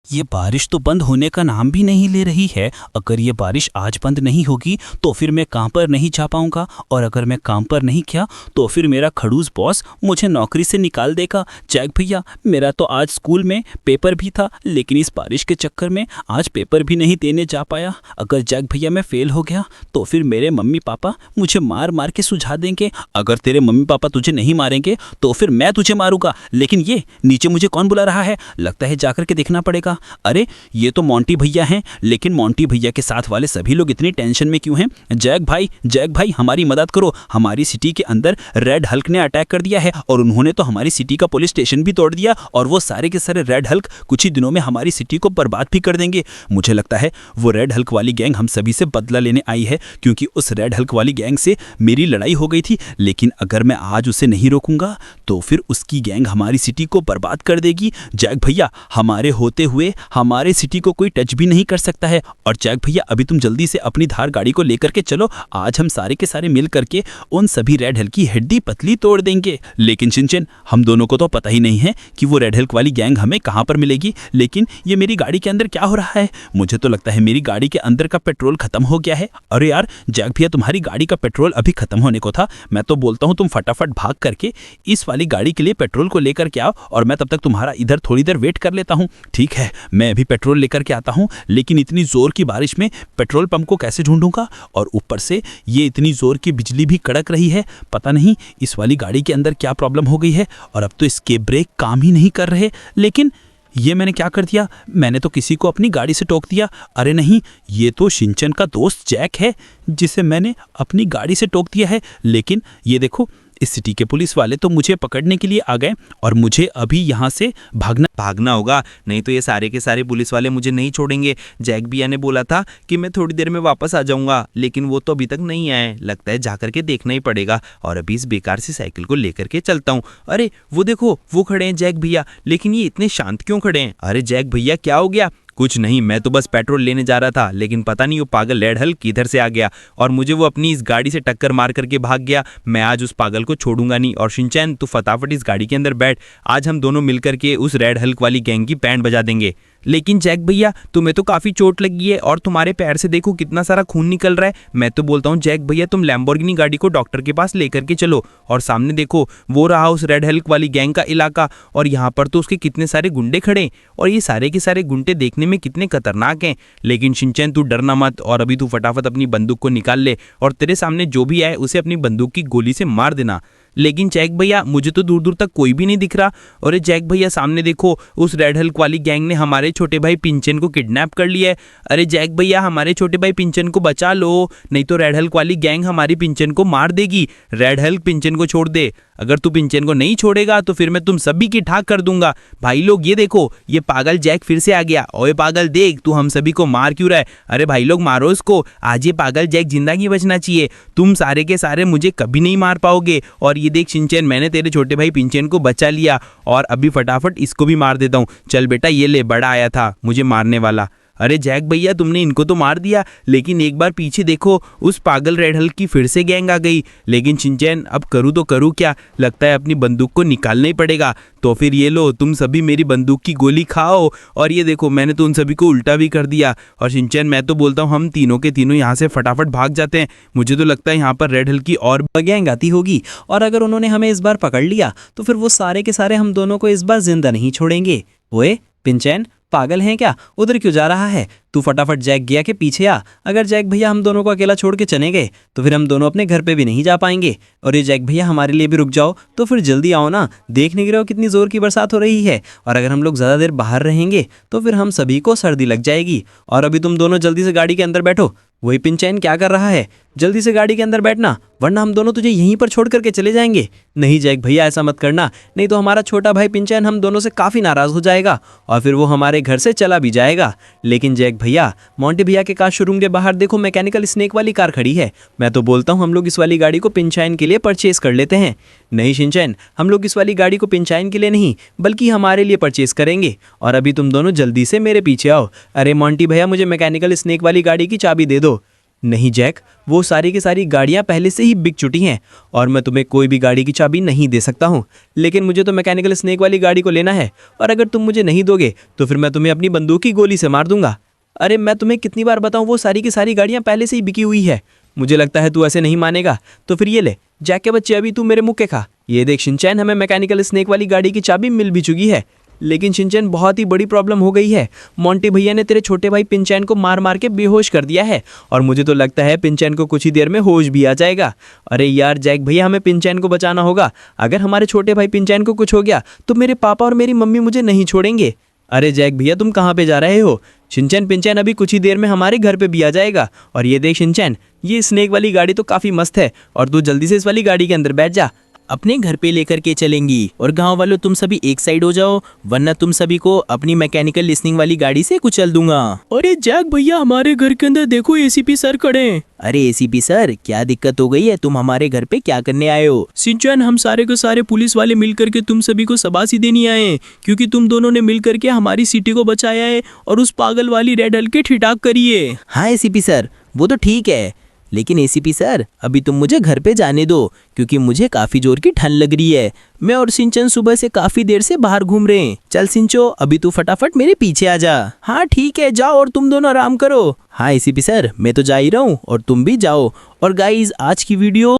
ये बारिश तो बंद होने का नाम भी नहीं ले रही है। अगर ये बारिश आज बंद नहीं होगी तो फिर मैं काम पर नहीं जा पाऊंगा, और अगर मैं काम पर नहीं किया तो फिर मेरा खड़ूस बॉस मुझे नौकरी से निकाल देगा। जैक भैया, मेरा तो आज स्कूल में पेपर भी था, लेकिन इस बारिश के चक्कर में आज पेपर भी नहीं देने जा पाया। अगर जैक भैया मैं फेल हो गया तो फिर मेरे मम्मी पापा मुझे मार मार के सुझा देंगे। अगर तेरे मम्मी पापा तुझे नहीं मारेंगे तो फिर मैं तुझे मारूंगा। लेकिन ये नीचे मुझे कौन बुला रहा है? लगता है जाकर के देखना पड़ेगा। अरे ये तो मोंटी भैया हैं, लेकिन मोंटी भैया के साथ वाले सभी लोग इतनी टेंशन में क्यों हैं? जैक भाई हमारी मदद करो। हमारी सिटी के अंदर रेड हल्क ने अटैक कर दिया है और उन्होंने तो हमारी सिटी का पुलिस स्टेशन भी तोड़ दिया, और वो सारे के सारे रेड हल्क कुछ ही दिनों में हमारी सिटी को बर्बाद भी कर देंगे। मुझे लगता है वो रेड हल्क वाली गैंग हम सभी से बदला लेने आई है, क्योंकि उस रेड हल्क वाली गैंग से मेरी लड़ाई हो गई थी। लेकिन अगर मैं आज उसे नहीं रोकूंगा तो फिर उसकी गैंग हमारी सिटी को बर्बाद कर देगी। जैक भैया, हमारे होते हुए हमारे सिटी को कोई टच भी नहीं कर सकता है। और जैक भैया, अभी तुम जल्दी से अपनी धार गाड़ी को लेकर के चलो। आज हम सारे के सारे मिल करके उन सभी रेड हल्क की हड्डी पतली तोड़ देंगे। लेकिन शिनचैन, हम दोनों को तो पता ही नहीं है कि वो रेड हल्क वाली गैंग हमें कहां पर मिलेगी। लेकिन ये मेरी गाड़ी के अंदर क्या हो रहा है? मुझे तो लगता है मेरी गाड़ी के अंदर का पेट्रोल खत्म हो गया है। अरे यार जैक भैया, तुम्हारी गाड़ी का पेट्रोल अभी खत्म होने को था। मैं तो बोलता हूँ तुम फटाफट भाग करके इस वाली गाड़ी के लिए पेट्रोल को लेकर के आओ, और मैं तब तक तुम्हारा इधर थोड़ी देर वेट कर लेता हूँ। ठीक है, मैं अभी पेट्रोल लेकर के आता हूँ, लेकिन इतनी जोर की बारिश में पेट्रोल पंप को कैसे ढूंढूंगा? और ऊपर से ये इतनी जोर की बिजली भी कड़क रही है। पता नहीं इस वाली गाड़ी के अंदर क्या प्रॉब्लम हो गई है, और अब तो इसके ब्रेक काम ही नहीं कर रहे। लेकिन ये मैंने क्या कर दिया? मैंने तो किसी को अपनी गाड़ी से टोक दिया। अरे नहीं, ये तो शिनचैन का दोस्त जैक है जिसे मैंने अपनी गाड़ी से टोक दिया है। लेकिन ये देखो, इस सिटी के पुलिस वाले तो मुझे पकड़ने के लिए आ गए, और मुझे अभी यहाँ से भागना होगा, नहीं तो ये सारे के सारे पुलिस वाले मुझे नहीं छोड़ेंगे। जैक भैया ने बोला था कि मैं थोड़ी देर में वापस आ जाऊंगा, लेकिन वो तो अभी तक नहीं आए। लगता है जाकर के देखना ही पड़ेगा, और अभी इस बेकार सी साइकिल को लेकर के चलता हूँ। अरे वो देखो, वो खड़े हैं जैक भैया, लेकिन ये इतने शांत क्यों खड़े हैं? अरे जैक भैया, क्या हो गया? कुछ नहीं, मैं तो बस पेट्रोल लेने जा रहा था, लेकिन पता नहीं वो पागल रेड हल्क किधर से आ गया और मुझे वो अपनी इस गाड़ी से टक्कर मार करके भाग गया। मैं आज उस पागल को छोड़ूंगा नहीं। और शिनचैन, तू फटाफट इस गाड़ी के अंदर बैठ, आज हम दोनों मिलकर के उस रेड हल्क वाली गैंग की बैंड बजा देंगे। लेकिन जैक भैया, तुम्हें तो काफी चोट लगी है, और तुम्हारे पैर से देखो कितना सारा खून निकल रहा है। मैं तो बोलता हूँ जैक भैया, तुम लैम्बोर्गिनी गाड़ी को डॉक्टर के पास लेकर के चलो। और सामने देखो, वो रहा उस रेड हल्क वाली गैंग का इलाका, और यहाँ पर तो उसके कितने सारे गुंडे खड़े, और ये सारे के सारे गुंडे देखने में कितने खतरनाक हैं। लेकिन शिनचैन, तू डरना मत, और अभी तू फटाफट अपनी बंदूक को निकाल ले, और तेरे सामने जो भी आए उसे अपनी बंदूक की गोली से मार देना। लेकिन जैक भैया, मुझे तो दूर दूर तक कोई भी नहीं दिख रहा। अरे जैक भैया, सामने देखो, उस रेड हल्क वाली गैंग ने हमारे छोटे भाई पिंचन को किडनैप कर लिया है। अरे जैक भैया, हमारे छोटे भाई पिंचन को बचा लो, नहीं तो रेड हल्क वाली गैंग हमारी पिंचन को मार देगी। रेड हल्क, पिंचन को छोड़ दे। अगर तू पिंचन को नहीं छोड़ेगा तो फिर मैं तुम सभी की ठाक कर दूंगा। भाई लोग, ये देखो, ये पागल जैक फिर से आ गया। ओए पागल, देख तू हम सभी को मार क्यों रहा है? अरे भाई लोग, मारो इसको। आज ये पागल जैक जिंदा नहीं बचना चाहिए। तुम सारे के सारे मुझे कभी नहीं मार पाओगे। और ये देख शिनचैन, मैंने तेरे छोटे भाई पिंचन को बचा लिया, और अभी फटाफट इसको भी मार देता हूँ। चल बेटा, ये ले, बड़ा आया था मुझे मारने वाला। अरे जैक भैया, तुमने इनको तो मार दिया, लेकिन एक बार पीछे देखो, उस पागल रेड हल्क की फिर से गैंग आ गई। लेकिन शिनचैन, अब करूँ तो करूँ क्या? लगता है अपनी बंदूक को निकालना ही पड़ेगा। तो फिर ये लो, तुम सभी मेरी बंदूक की गोली खाओ। और ये देखो, मैंने तो उन सभी को उल्टा भी कर दिया। और शिनचैन, मैं तो बोलता हूँ हम तीनों के तीनों यहाँ से फटाफट भाग जाते हैं। मुझे तो लगता है यहाँ पर रेड हल्क की और गैंग आती होगी, और अगर उन्होंने हमें इस बार पकड़ लिया तो फिर वो सारे के सारे हम दोनों को इस बार जिंदा नहीं छोड़ेंगे। ओए पिंचैन, पागल हैं क्या? उधर क्यों जा रहा है? तू फटाफट जैक भैया के पीछे आ। अगर जैक भैया हम दोनों को अकेला छोड़ के चले गए तो फिर हम दोनों अपने घर पे भी नहीं जा पाएंगे। और ये जैक भैया, हमारे लिए भी रुक जाओ, तो फिर जल्दी आओ ना। देख नहीं रहे हो कितनी जोर की बरसात हो रही है, और अगर हम लोग ज़्यादा देर बाहर रहेंगे तो फिर हम सभी को सर्दी लग जाएगी। और अभी तुम दोनों जल्दी से गाड़ी के अंदर बैठो। वही पिंचैन, क्या कर रहा है? जल्दी से गाड़ी के अंदर बैठना, वरना हम दोनों तुझे यहीं पर छोड़ करके चले जाएंगे। नहीं जैक भैया, ऐसा मत करना, नहीं तो हमारा छोटा भाई पिंचैन हम दोनों से काफ़ी नाराज़ हो जाएगा, और फिर वो हमारे घर से चला भी जाएगा। लेकिन जैक भैया, मोंटी भैया के कार शोरूम के बाहर देखो, मैकेनिकल स्नेक वाली कार खड़ी है। मैं तो बोलता हूँ हम लोग इस वाली गाड़ी को पिंचैन के लिए परचेज कर लेते हैं। नहीं शिनचैन, हम लोग इस वाली गाड़ी को पिंचैन के लिए नहीं, बल्कि हमारे लिए परचेज करेंगे। और अभी तुम दोनों जल्दी से मेरे पीछे आओ। अरे मोंटी भैया, मुझे मैकेनिकल स्नेक वाली गाड़ी की चाबी दे दो। नहीं जैक, वो सारी की सारी गाड़ियां पहले से ही बिक चुकी हैं और मैं तुम्हें कोई भी गाड़ी की चाबी नहीं दे सकता हूँ। लेकिन मुझे तो मैकेनिकल स्नेक वाली गाड़ी को लेना है और अगर तुम मुझे नहीं दोगे तो फिर मैं तुम्हें अपनी बंदूक की गोली से मार दूंगा। अरे मैं तुम्हें कितनी बार बताऊं, वो सारी की सारी गाड़ियां पहले से ही बिकी हुई है। मुझे लगता है तू ऐसे नहीं मानेगा, तो फिर ये ले जैक के बच्चे, अभी तू मेरे मुक्के खा। ये देख शिनचैन, हमें मैकेनिकल स्नेक वाली गाड़ी की चाबी मिल भी चुकी है। लेकिन शिनचैन, बहुत ही बड़ी प्रॉब्लम हो गई है। मोंटी भैया ने तेरे छोटे भाई पिंचैन को मार मार के बेहोश कर दिया है और मुझे तो लगता है पिंचैन को कुछ ही देर में होश भी आ जाएगा। अरे यार जैक भैया, हमें पिंचैन को बचाना होगा। अगर हमारे छोटे भाई पिंचैन को कुछ हो गया तो मेरे पापा और मेरी मम्मी मुझे नहीं छोड़ेंगे। अरे जैक भैया, तुम कहाँ पे जा रहे हो? शिनचैन पिंचैन अभी कुछ ही देर में हमारे घर पे भी आ जाएगा। और ये देख शिनचैन, ये स्नेक वाली गाड़ी तो काफ़ी मस्त है और तू जल्दी से इस वाली गाड़ी के अंदर बैठ जा। अपने घर पे लेकर के चलेंगी और गांव वालों तुम सभी एक साइड हो जाओ, वरना तुम सभी को अपनी मैकेनिकल लिसनिंग वाली गाड़ी से कुचल दूंगा। अरे जैक भैया, हमारे घर के अंदर देखो एसीपी सर खड़े हैं। अरे एसीपी सर, क्या दिक्कत हो गई है? तुम हमारे घर पे क्या करने आए हो? सिंचन, हम सारे के सारे पुलिस वाले मिलकर के तुम सभी को शाबाशी देनी आए हैं, क्योंकि तुम दोनों ने मिलकर के हमारी सिटी को बचाया है और उस पागल वाली रेड हल्क के ठिठाक करिए। हाँ एसीपी सर, वो तो ठीक है, लेकिन एसीपी सर अभी तुम मुझे घर पे जाने दो, क्योंकि मुझे काफी जोर की ठंड लग रही है। मैं और सिंचन सुबह से काफी देर से बाहर घूम रहे हैं। चल सिंचो, अभी तू फटाफट मेरे पीछे आ जा। हाँ ठीक है, जाओ और तुम दोनों आराम करो। हाँ एसीपी सर, मैं तो जा ही रहा हूँ और तुम भी जाओ। और गाइज, आज की वीडियो